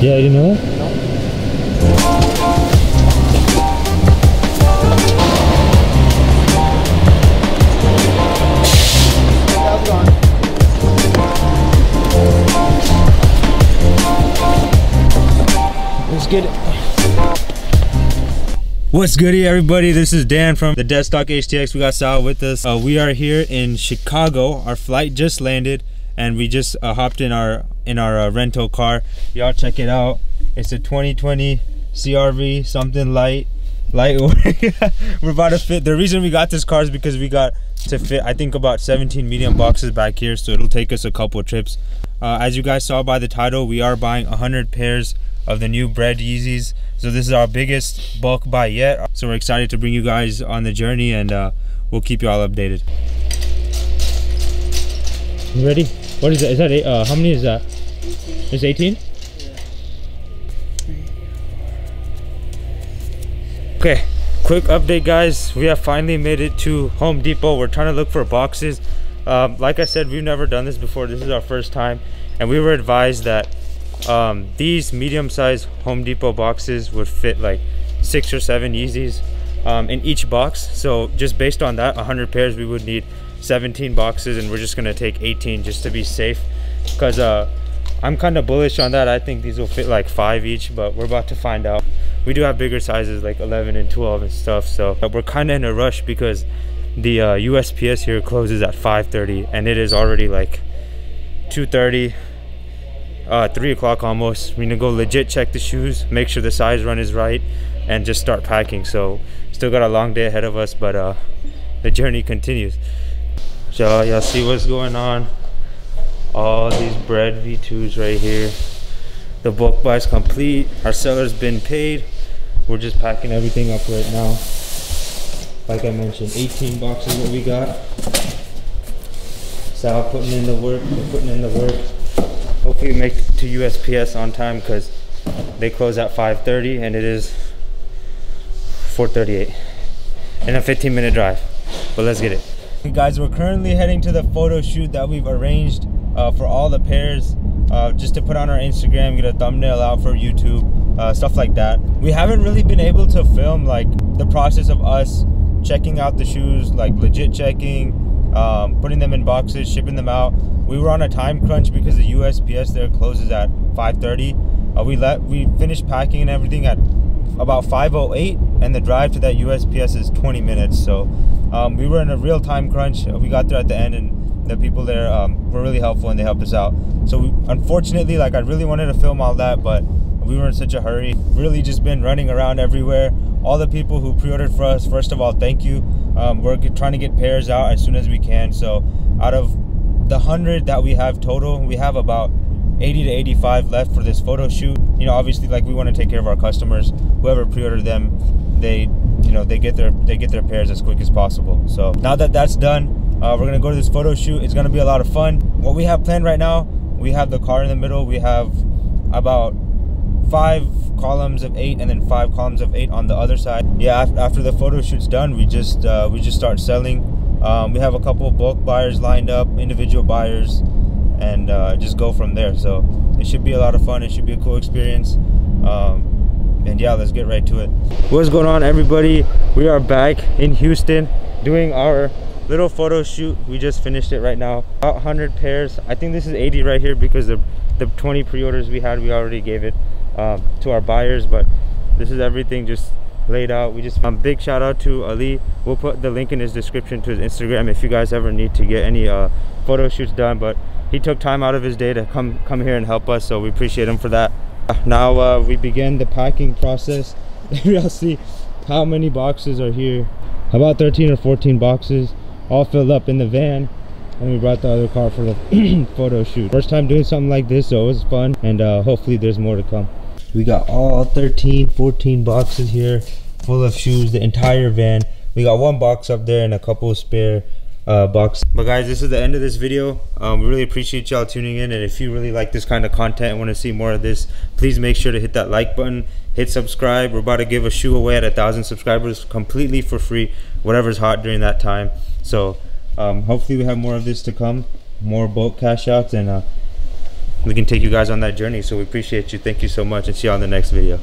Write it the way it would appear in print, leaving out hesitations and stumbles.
Yeah, you know that? Let's get it. What's goody, everybody? This is Dan from the Deadstock HTX. We got Sal with us. We are here in Chicago. Our flight just landed and we just hopped in our rental car. Y'all check it out. It's a 2020 CRV, something light. We're about to fit. The reason we got this car is because we got to fit, I think, about 17 medium boxes back here, so it'll take us a couple of trips. As you guys saw by the title, we are buying 100 pairs of the new Bred Yeezys. So this is our biggest bulk buy yet. So we're excited to bring you guys on the journey, and we'll keep you all updated. You ready? What is that? Is that eight? How many is that? 18. It's 18? Yeah. Okay, quick update, guys. We have finally made it to Home Depot. We're trying to look for boxes. Like I said, we've never done this before. This is our first time, and we were advised that these medium-sized Home Depot boxes would fit like 6 or 7 Yeezys in each box. So just based on that, 100 pairs, we would need 17 boxes, and we're just gonna take 18 just to be safe, because I'm kind of bullish on that. I think these will fit like 5 each, but we're about to find out. We do have bigger sizes like 11 and 12 and stuff, so we're kind of in a rush because the USPS here closes at 5:30 and it is already like 2:30, 3 o'clock almost. We need to go legit check the shoes, make sure the size run is right, and just start packing. So still got a long day ahead of us, but the journey continues. So y'all see what's going on. All these Bred V2s right here. The bulk buy is complete. Our seller's been paid. We're just packing everything up right now. Like I mentioned, 18 boxes what we got. Sal putting in the work. We're putting in the work. Hopefully we make it to USPS on time, because they close at 5:30 and it is 4:38 and a 15-minute drive. But let's get it. Hey guys, we're currently heading to the photo shoot that we've arranged for all the pairs, just to put on our Instagram, get a thumbnail out for YouTube, stuff like that. We haven't really been able to film like the process of us checking out the shoes, like legit checking, putting them in boxes, shipping them out. We were on a time crunch because the USPS there closes at 5:30. We finished packing and everything at about 5:08, and the drive to that USPS is 20 minutes. So we were in a real time crunch. We got there at the end, and the people there were really helpful and they helped us out. So unfortunately, like, I really wanted to film all that, but we were in such a hurry. Really just been running around everywhere. All the people who pre-ordered for us, first of all, thank you. We're trying to get pairs out as soon as we can. So out of the 100 that we have total, we have about 80 to 85 left for this photo shoot. You know, obviously, like, we want to take care of our customers. Whoever pre-ordered them, they get their pairs as quick as possible. So now that that's done, we're gonna go to this photo shoot. It's gonna be a lot of fun. What we have planned right now, we have the car in the middle. We have about 5 columns of 8 and then 5 columns of 8 on the other side. Yeah, after the photo shoot's done, we just start selling. We have a couple of bulk buyers lined up, individual buyers, and just go from there. So it should be a lot of fun. It should be a cool experience. And yeah, let's get right to it. What's going on, everybody? We are back in Houston doing our little photo shoot. We just finished it right now. About 100 pairs. I think this is 80 right here because the 20 pre-orders we had, we already gave it to our buyers, but this is everything just laid out. We just big shout out to Ali. We'll put the link in his description to his Instagram if you guys ever need to get any photo shoots done, but he took time out of his day to come here and help us, so we appreciate him for that. Now we begin the packing process. Y'all see how many boxes are here. About 13 or 14 boxes, all filled up in the van, and we brought the other car for the photo shoot. First time doing something like this, so it was fun, and hopefully there's more to come. We got all 13, 14 boxes here full of shoes, the entire van. We got 1 box up there and a couple of spare boxes. But guys, this is the end of this video. We really appreciate y'all tuning in, and if you really like this kind of content and want to see more of this, please make sure to hit that like button, hit subscribe. We're about to give a shoe away at 1,000 subscribers completely for free, whatever's hot during that time. So hopefully we have more of this to come, more bulk cash outs, and we can take you guys on that journey. So we appreciate you. Thank you so much, and see you on the next video.